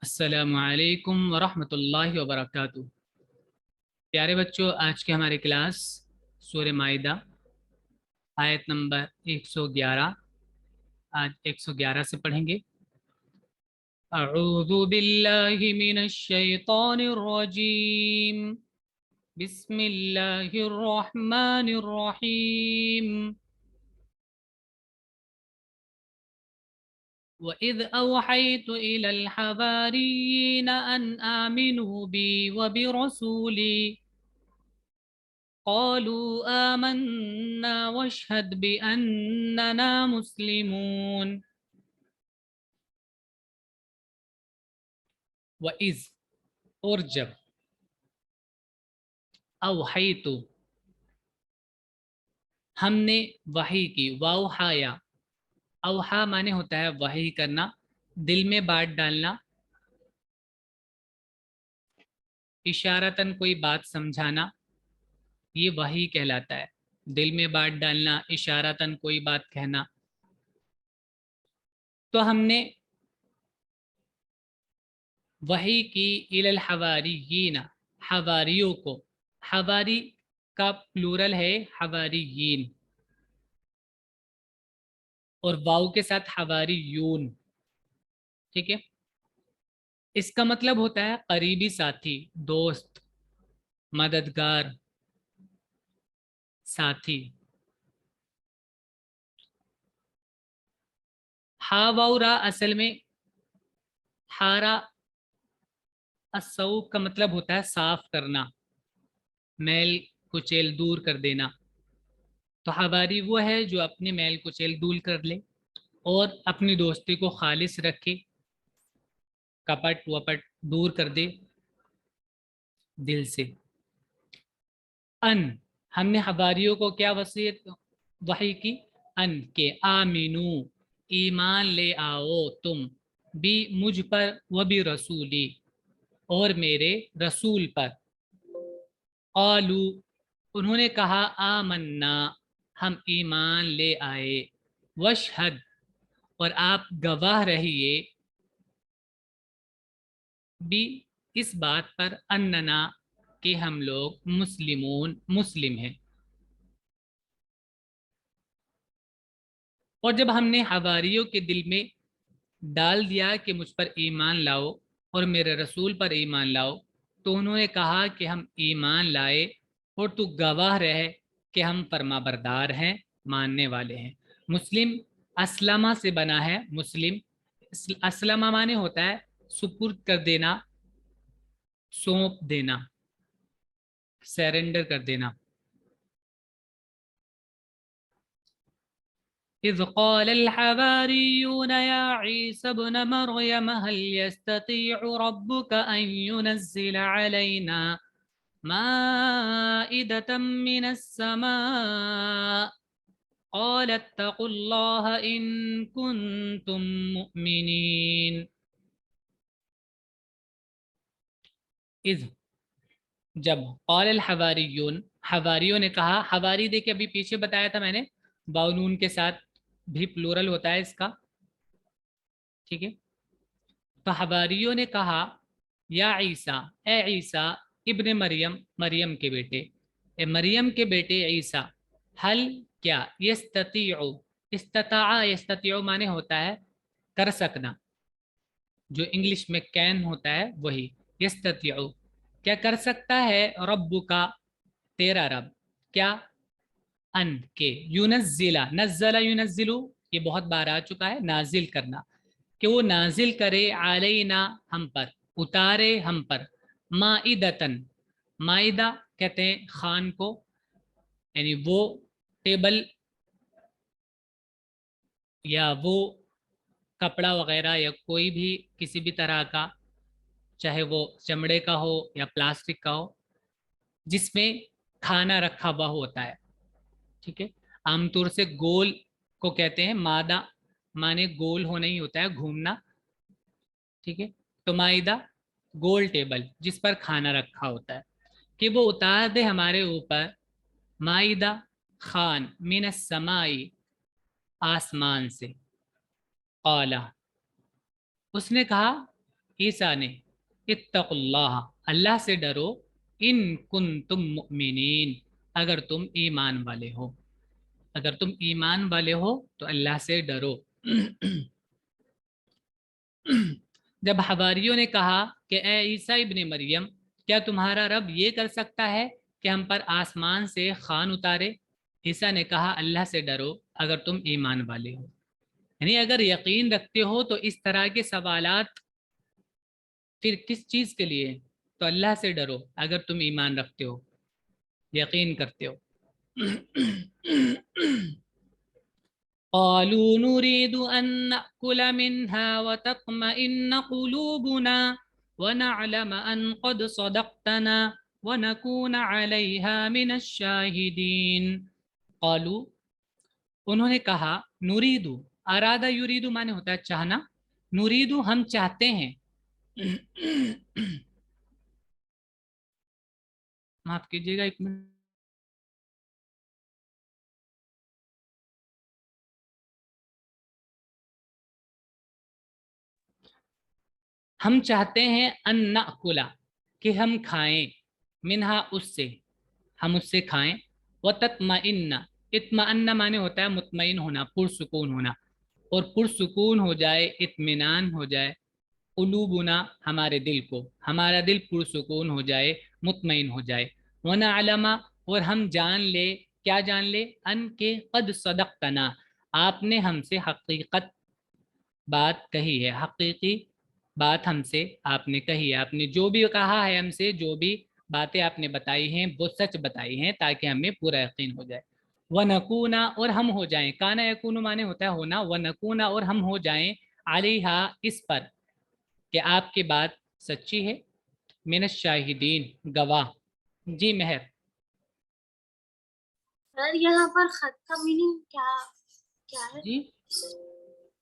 السلام علیکم ورحمۃ اللہ وبرکاتہ۔ پیارے بچوں، آج کے ہماری کلاس سورہ مائدہ آیت نمبر 111، آج 111 سے پڑھیں گے۔ اعوذ باللہ من الشیطان الرجیم، بسم اللہ الرحمن الرحیم۔ وَإِذْ أَوْحَيْتُ إِلَى الْحَوَارِيِّينَ أَنْ آمِنُوا بِي وَبِرَسُولِي قالوا آمنا واشهد بأننا مسلمون۔ وَإِذْ، اور جب، اوحیت، ہم نے وحی کی، واوحایا، اوحا مانے ہوتا ہے وحی کرنا، دل میں بات ڈالنا، اشارتاً کوئی بات سمجھانا، یہ وحی کہلاتا ہے۔ دل میں بات ڈالنا، اشارتاً کوئی بات کہنا۔ تو ہم نے وحی کی الی الحواریین، حواریوں کو، حواری کا پلورل ہے حواریین، اور واو کے ساتھ حواریون، ٹھیک ہے۔ اس کا مطلب ہوتا ہے قریبی ساتھی، دوست، مددگار، ساتھی۔ ہا واو را اصل میں ہارا السوق کا مطلب ہوتا ہے صاف کرنا، میل کچیل دور کر دینا۔ تو حواری وہ ہے جو اپنے میل کچیل دور کر لے اور اپنی دوستی کو خالص رکھے، کپٹ وپٹ دور کر دے دل سے۔ ان، ہم نے حواریوں کو کیا وصیت وحی کی؟ ان کے آمینو، ایمان لے آؤ تم، بھی مجھ پر، و بھی رسولی، اور میرے رسول پر۔ قالو، انہوں نے کہا، آمنا، ہم ایمان لے آئے، وشہد، اور آپ گواہ رہیے، بھی اس بات پر، اننا، کہ ہم لوگ مسلمون، مسلم ہیں۔ اور جب ہم نے حواریوں کے دل میں ڈال دیا کہ مجھ پر ایمان لاؤ اور میرے رسول پر ایمان لاؤ، تو انہوں نے کہا کہ ہم ایمان لائے اور تو گواہ رہے کہ ہم فرما بردار ہیں، ماننے والے ہیں۔ مسلم اسلمہ سے بنا ہے، مسلم، اسلمہ مانے ہوتا ہے سپرد کر دینا، سونپ دینا، سیرنڈر کر دینا۔ إذ قال الحواريون يا عيسى ابن مريم هل يستطيع ربك أن ينزل علينا مائدة من السماء قال اتقوا الله إن كنتم مؤمنين۔ إذ، جب، قال الحواریون، حواریوں نے کہا، حواری دیکھیں ابھی پیچھے بتایا تھا میں نے، باؤنون کے ساتھ بھی پلورل ہوتا ہے اس کا، ٹھیک ہے۔ تو حواریوں نے کہا، یا عیسیٰ، اے عیسیٰ ابن مریم، مریم کے بیٹے، اے مریم کے بیٹے عیسیٰ، حل، کیا، یستطیع، استطاع، یستطیع مانے ہوتا ہے کر سکنا، جو انگلش میں کین ہوتا ہے وہی، یستطیع، کیا کر سکتا ہے، رب کا، تیرا رب، کیا، ان کے، یونزلہ، نزلہ ینزلو، یہ بہت بار آ چکا ہے، نازل کرنا، کہ وہ نازل کرے، علینا، ہم پر، اتارے ہم پر، مائدتن، مائدہ کہتے ہیں خان کو، یعنی وہ ٹیبل یا وہ کپڑا وغیرہ یا کوئی بھی کسی بھی طرح کا، چاہے وہ چمڑے کا ہو یا پلاسٹک کا ہو، جس میں کھانا رکھا ہوا ہوتا ہے، ٹھیک ہے۔ عام طور سے گول کو کہتے ہیں مادہ، مانے گول ہونا ہی ہوتا ہے، گھومنا، ٹھیک ہے۔ تو مائدہ، گول ٹیبل جس پر کھانا رکھا ہوتا ہے، کہ وہ اتار دے ہمارے اوپر، مائدہ، خان، من السمائی، آسمان سے، قالا، اس نے کہا، عیسیٰ نے اتقوا اللہ، اللہ سے ڈرو، ان کنتم مؤمنین، اگر تم ایمان والے ہو، اگر تم ایمان والے ہو تو اللہ سے ڈرو۔ جب حواریوں نے کہا کہ اے عیسیٰ ابن مریم، کیا تمہارا رب یہ کر سکتا ہے کہ ہم پر آسمان سے خوان اتارے؟ عیسیٰ نے کہا اللہ سے ڈرو اگر تم ایمان والے ہو، یعنی اگر یقین رکھتے ہو تو اس طرح کے سوالات پھر کس چیز کے لیے؟ تو اللہ سے ڈرو اگر تم ایمان رکھتے ہو، یقین کرتے ہو۔ قالوا نريد أن نأكل منها وتطمئن قلوبنا ونعلم أن قد صدقتنا ونكون عليها من الشاهدين۔ قالوا، انہوں نے کہا، نریدو، ارادہ یریدو مانے ہوتا ہے چاہنا، نریدو ہم چاہتے ہیں، معاف کیجیے گا ایک منٹ، ہم چاہتے ہیں ان نأکلا، کہ ہم کھائیں، منہا اس سے، ہم اس سے کھائیں، وتطمئن، اطمئن مانے ہوتا ہے مطمئن ہونا، پرسکون ہونا، اور پرسکون ہو جائے، اطمینان ہو جائے، قلوبنا ہمارے دل کو، ہمارا دل پرسکون ہو جائے، مطمئن ہو جائے، ونعلم اور ہم جان لے، کیا جان لے؟ ان کے قد صدقتنا، آپ نے ہم سے حقیقت بات کہی ہے، حقیقی بات ہم سے آپ نے کہی ہے، آپ نے جو بھی کہا ہے ہم سے، جو بھی باتیں آپ نے بتائی ہیں وہ سچ بتائی ہیں تاکہ ہمیں پورا یقین ہو جائے۔ وَنَكُونَ اور ہم ہو جائیں، کانا یکون مانے ہوتا ہے ہونا، وَنَكُونَ اور ہم ہو جائیں، علیہا اس پر، کہ آپ کی بات سچی ہے، من الشاہدین گواہ۔ جی مہر۔ سر یہاں پر خط کا میننگ کیا کیا ہے؟ جی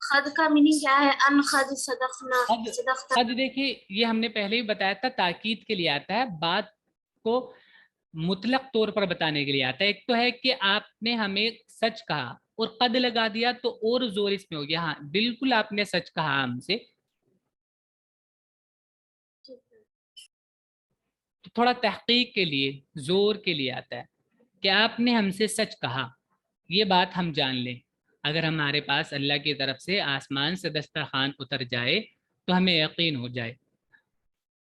خط کا میننگ کیا ہے؟ ان خد صدقنا، قد، صدقتا۔ قد دیکھیے یہ ہم نے پہلے ہی بتایا تھا، تاکید کے لیے آتا ہے، بات کو مطلق طور پر بتانے کے لیے آتا ہے۔ ایک تو ہے کہ آپ نے ہمیں سچ کہا اور قد لگا دیا تو اور زور اس میں ہو گیا، ہاں بالکل آپ نے سچ کہا ہم سے، تو تھوڑا تحقیق کے لیے، زور کے لیے آتا ہے کہ آپ نے ہم سے سچ کہا، یہ بات ہم جان لیں، اگر ہمارے پاس اللہ کی طرف سے آسمان سے دسترخوان اتر جائے تو ہمیں یقین ہو جائے،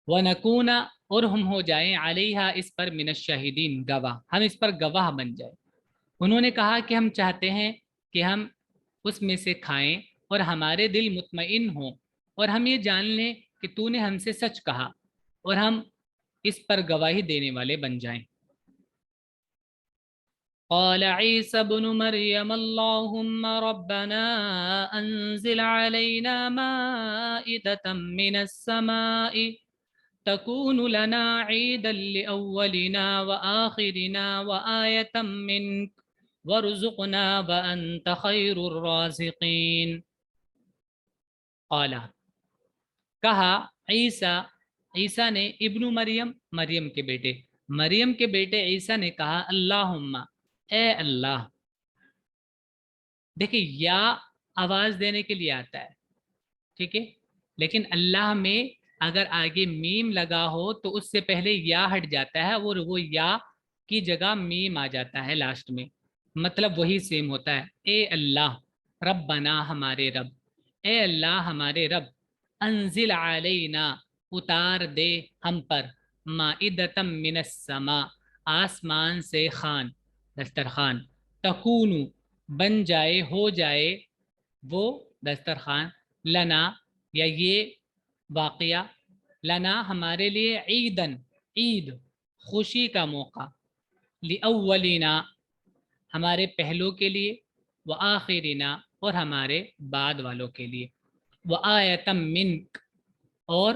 وَنَكُونَ اور ہم ہو جائیں، علیہا اس پر، من الشاہدین گواہ، ہم اس پر گواہ بن جائیں۔ انہوں نے کہا کہ ہم چاہتے ہیں کہ ہم اس میں سے کھائیں اور ہمارے دل مطمئن ہوں، اور ہم یہ جان لیں کہ تو نے ہم سے سچ کہا، اور ہم اس پر گواہی دینے والے بن جائیں۔ قال عيسى ابن مريم اللهم ربنا أنزل علينا مائدة من السماء تكون لنا عيدا لأولنا وآخرنا وآية منك وارزقنا وأنت خير الرازقين۔ قال کہا، عیسیٰ، عیسیٰ نے، ابن مریم، مریم کے بیٹے، مریم کے بیٹے عیسیٰ نے کہا، اللہم اے اللہ، دیکھیں یا آواز دینے کے لیے آتا ہے، ٹھیک ہے، لیکن اللہ میں اگر آگے میم لگا ہو تو اس سے پہلے یا ہٹ جاتا ہے اور وہ یا کی جگہ میم آ جاتا ہے لاسٹ میں، مطلب وہی سیم ہوتا ہے۔ اے اللہ، ربنا ہمارے رب، اے اللہ ہمارے رب، انزل علینا اتار دے ہم پر، مائدتم من السماء آسمان سے خوان، دسترخوان، تکونو بن جائے، ہو جائے وہ دسترخوان، لنا یا یہ واقعہ، لنا ہمارے لیے، عیدن عید، خوشی کا موقع، لأولینا ہمارے پہلو کے لیے، وآخرنا اور ہمارے بعد والوں کے لیے، وآیتم منک اور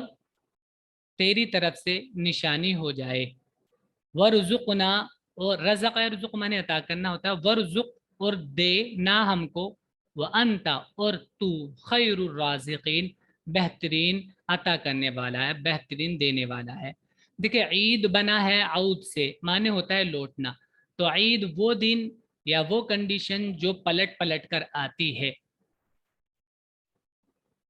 تیری طرف سے نشانی ہو جائے، ورزقنا اور رزق، رزق مانے عطا کرنا ہوتا ہے، ورزق اور دے نہ ہم کو، وانت اور تو، خیر الرازقین بہترین عطا کرنے والا ہے، بہترین دینے والا ہے۔ دیکھیں عید بنا ہے عود سے، معنی ہوتا ہے لوٹنا، تو عید وہ دن یا وہ کنڈیشن جو پلٹ پلٹ کر آتی ہے،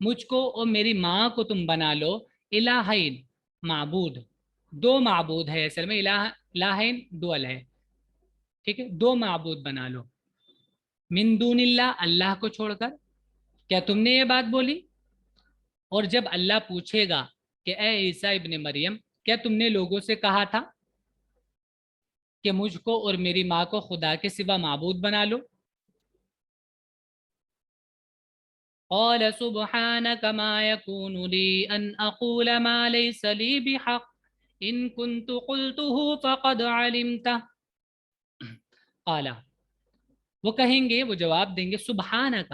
مجھ کو اور میری ماں کو تم بنا لو الہین معبود، دو معبود ہے اصل میں، الہین ڈوئل ہے، ٹھیک ہے، دو معبود بنا لو، من دون اللہ اللہ کو چھوڑ کر، کیا تم نے یہ بات بولی؟ اور جب اللہ پوچھے گا کہ اے عیسیٰ ابن مریم کیا تم نے لوگوں سے کہا تھا کہ مجھ کو اور میری ماں کو خدا کے سوا معبود بنا لو؟ قال سبحانك ما يكون لي أن أقول ما ليس لي بحق إن كنت قلته فقد علمته قال، وہ کہیں گے، وہ جواب دیں گے سبحانک،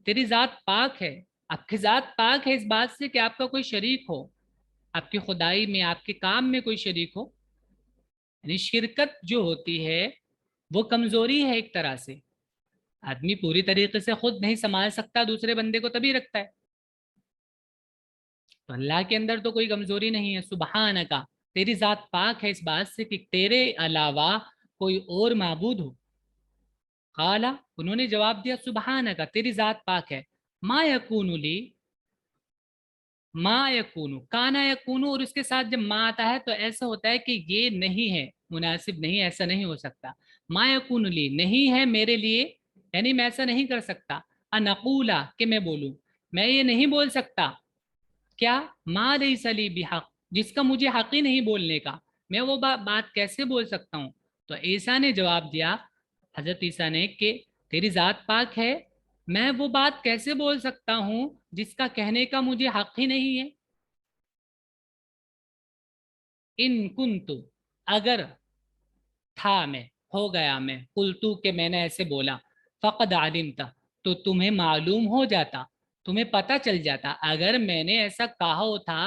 تیری ذات پاک ہے، آپ کی ذات پاک ہے اس بات سے کہ آپ کا کوئی شریک ہو، آپ کی خدائی میں، آپ کے کام میں کوئی شریک ہو۔ یعنی شرکت جو ہوتی ہے وہ کمزوری ہے ایک طرح سے، آدمی پوری طریقے سے خود نہیں سنبھال سکتا، دوسرے بندے کو تبھی رکھتا ہے، تو اللہ کے اندر تو کوئی کمزوری نہیں ہے۔ سبحانک، تیری ذات پاک ہے اس بات سے کہ تیرے علاوہ کوئی اور معبود ہو۔ قالا، انہوں نے جواب دیا سبحانک، تیری ذات پاک ہے، ما یکون لی، ما یکون، کانا یکون، اور اس کے ساتھ جب ما آتا ہے تو ایسا ہوتا ہے کہ یہ نہیں ہے، مناسب نہیں، ایسا نہیں ہو سکتا۔ ما یکون لی، نہیں ہے میرے لیے، یعنی میں ایسا نہیں کر سکتا، ان اقولا، کہ میں بولوں، میں یہ نہیں بول سکتا، کیا ما لیس لی بحق، جس کا مجھے حق ہی نہیں بولنے کا، میں وہ بات کیسے بول سکتا ہوں؟ تو عیسیٰ نے جواب دیا، حضرت عیسیٰ نے، کہ تیری ذات پاک ہے، میں وہ بات کیسے بول سکتا ہوں جس کا کہنے کا مجھے حق ہی نہیں ہے۔ ان کنتو، اگر تھا میں، ہو گیا میں، قلتو کہ میں نے ایسے بولا، فقد علمتا، تو تمہیں معلوم ہو جاتا، تمہیں پتہ چل جاتا، اگر میں نے ایسا کہا تھا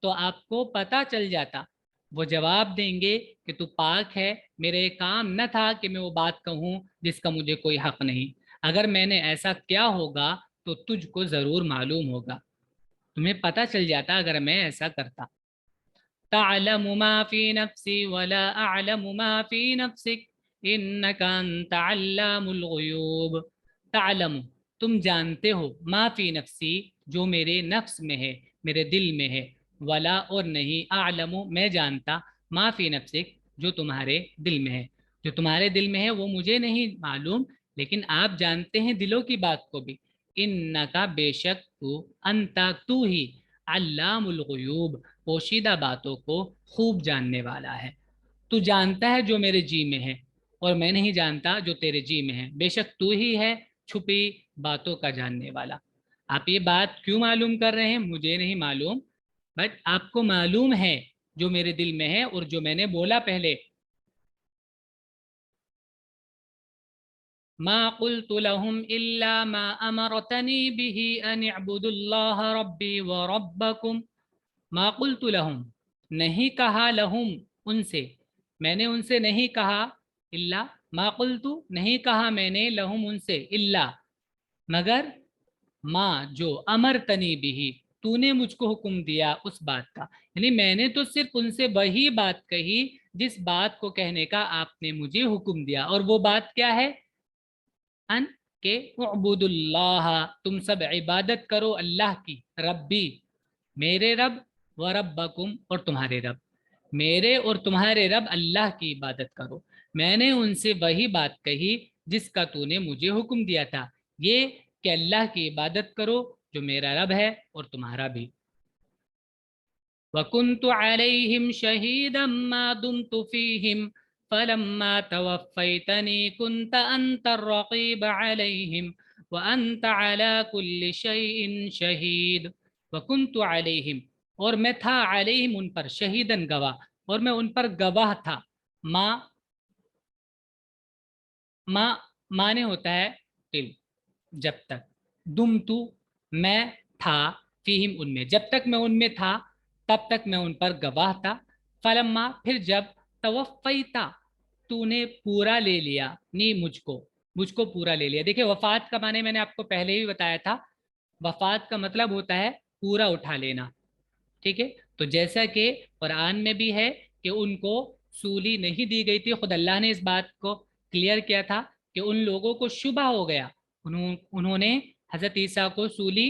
تو آپ کو پتہ چل جاتا۔ وہ جواب دیں گے کہ تو پاک ہے، میرے کام نہ تھا کہ میں وہ بات کہوں جس کا مجھے کوئی حق نہیں، اگر میں نے ایسا کیا ہوگا تو تجھ کو ضرور معلوم ہوگا، تمہیں پتہ چل جاتا اگر میں ایسا کرتا۔ تعلم ما في نفسي ولا أعلم ما في نفسك إنك أنت علام الغيوب۔ تعلم، تم جانتے ہو، ما فی نفسی، جو میرے نفس میں ہے، میرے دل میں ہے، ولا، اور نہیں، اعلم، میں جانتا، ما فی نفسک، جو تمہارے دل میں ہے، جو تمہارے دل میں ہے وہ مجھے نہیں معلوم، لیکن آپ جانتے ہیں دلوں کی بات کو بھی۔ انکا، بے شک تو، انتا، تو ہی، علام الغیوب، پوشیدہ باتوں کو خوب جاننے والا ہے، تو جانتا ہے جو میرے جی میں ہے اور میں نہیں جانتا جو تیرے جی میں ہے، بے شک تو ہی ہے چھپی باتوں کا جاننے والا۔ آپ یہ بات کیوں معلوم کر رہے ہیں مجھے نہیں معلوم، بٹ آپ کو معلوم ہے جو میرے دل میں ہے اور جو میں نے بولا پہلے۔ ما قلت لهم الا ما امرتنی به ان اعبدوا الله ربی وربکم، ما قلت لهم، نہیں کہا، لہم، ان سے، میں نے ان سے نہیں کہا، الا، ما قلت، نہیں کہا میں نے، لہم، ان سے، الا، مگر، ما، جو، امرتنی بھی، تو نے مجھ کو حکم دیا اس بات کا، یعنی میں نے تو صرف ان سے وہی بات کہی جس بات کو کہنے کا آپ نے مجھے حکم دیا، اور وہ بات کیا ہے؟ ان، کہ اعبد اللہ، تم سب عبادت کرو اللہ کی، ربی، میرے رب، و ربکم، اور تمہارے رب، میرے اور تمہارے رب اللہ کی عبادت کرو۔ میں نے ان سے وہی بات کہی جس کا تو نے مجھے حکم دیا تھا، یہ کہ اللہ کی عبادت کرو جو میرا رب ہے اور تمہارا بھی۔ وَكُنْتُ عَلَيْهِمْ شَهِيدًا مَا دُمْتُ فِيهِمْ فَلَمَّا تَوَفَّيْتَنِي كُنْتَ أَنْتَ الرَّقِيبَ عَلَيْهِمْ وَأَنْتَ عَلَى كُلِّ شَيْءٍ شَهِيدٌ۔ وَكُنْتُ عَلَيْهِمْ، اور میں تھا، علیہم، ان پر، شہیدن، گواہ، اور میں ان پر گواہ تھا، ما، ما مانے ہوتا ہے تل، جب تک، دم تو، میں تھا، فیہم، ان میں، جب تک میں ان میں تھا تب تک میں ان پر گواہ تھا، فلما، پھر جب، توفیتا، تو نے پورا لے لیا، نی، مجھ کو پورا لے لیا۔ دیکھیں وفات کا معنی میں نے آپ کو پہلے ہی بتایا تھا، وفات کا مطلب ہوتا ہے پورا اٹھا لینا، ٹھیک ہے، تو جیسا کہ قرآن میں بھی ہے کہ ان کو سولی نہیں دی گئی تھی، خود اللہ نے اس بات کو کلیئر کیا تھا کہ ان لوگوں کو شبہ ہو گیا، انہوں نے حضرت عیسیٰ کو سولی